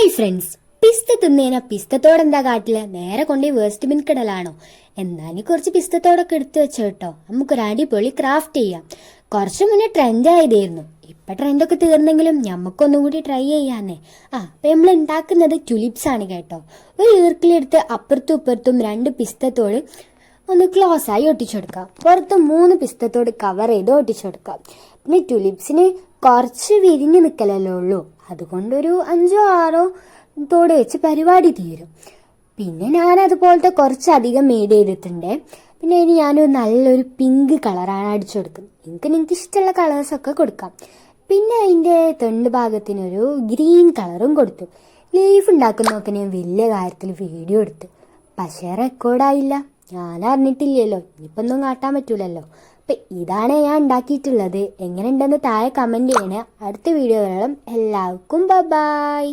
Hi friends, പിസ്ത തിന്നേന പിസ്തത്തോടെന്താ കാട്ടില്ല, നേരെ കൊണ്ട് waste bin കിടലാണോ? എന്നാലും കുറച്ച് പിസ്തത്തോടൊക്കെ എടുത്തു വെച്ചോ കേട്ടോ. നമുക്കൊരു അടിപൊളി ക്രാഫ്റ്റ് ചെയ്യാം. കുറച്ചു മുന്നേ ട്രെൻഡ് ആയതായിരുന്നു. ഇപ്പൊ ട്രെൻഡൊക്കെ തീർന്നെങ്കിലും ഞമ്മക്കൊന്നും കൂടി ട്രൈ ചെയ്യാന്നേ. അപ്പൊ നമ്മൾ ഉണ്ടാക്കുന്നത് ടുലിപ്സ് ആണ് കേട്ടോ. ഒരു ഈർക്കിലെടുത്ത് അപ്പുറത്തും ഇപ്പുറത്തും 2 പിസ്തത്തോട് ഒന്ന് ക്ലോസ് ആയി ഒട്ടിച്ചെടുക്കാം. പുറത്ത് 3 പിസ്തത്തോട് കവർ ചെയ്ത് ഒട്ടിച്ചെടുക്കാം. പിന്നെ ടുലിപ്സിന് കുറച്ച് വിരിഞ്ഞ് നിൽക്കലല്ലേ ഉള്ളൂ, അതുകൊണ്ടൊരു 5-6 തോട് വെച്ച് പരിപാടി തീരും. പിന്നെ ഞാൻ അതുപോലത്തെ കുറച്ചധികം മെയ്ഡ് ചെയ്തിട്ടുണ്ട്. പിന്നെ ഇനി ഞാനൊരു നല്ലൊരു പിങ്ക് കളറാണ് അടിച്ചു കൊടുക്കുന്നത്. നിങ്ങൾക്ക് ഇഷ്ടമുള്ള കളേഴ്സൊക്കെ കൊടുക്കാം. പിന്നെ അതിൻ്റെ തെണ്ട് ഭാഗത്തിനൊരു ഗ്രീൻ കളറും കൊടുത്തു. ലീഫ് ഉണ്ടാക്കുന്നതൊക്കെ ഞാൻ വലിയ കാര്യത്തിൽ വീഡിയോ എടുത്തു, പക്ഷേ റെക്കോർഡായില്ല. ഞാൻ അറിഞ്ഞിട്ടില്ലല്ലോ, ഇനിയിപ്പോൾ ഒന്നും കാട്ടാൻ പറ്റൂലല്ലോ. അപ്പം ഇതാണ് ഞാൻ ഉണ്ടാക്കിയിട്ടുള്ളത്. എങ്ങനെ ഉണ്ടെന്ന് താഴെ കമൻറ്റ് ചെയ്യണേ. അടുത്ത വീഡിയോകളും എല്ലാവർക്കും ബൈ.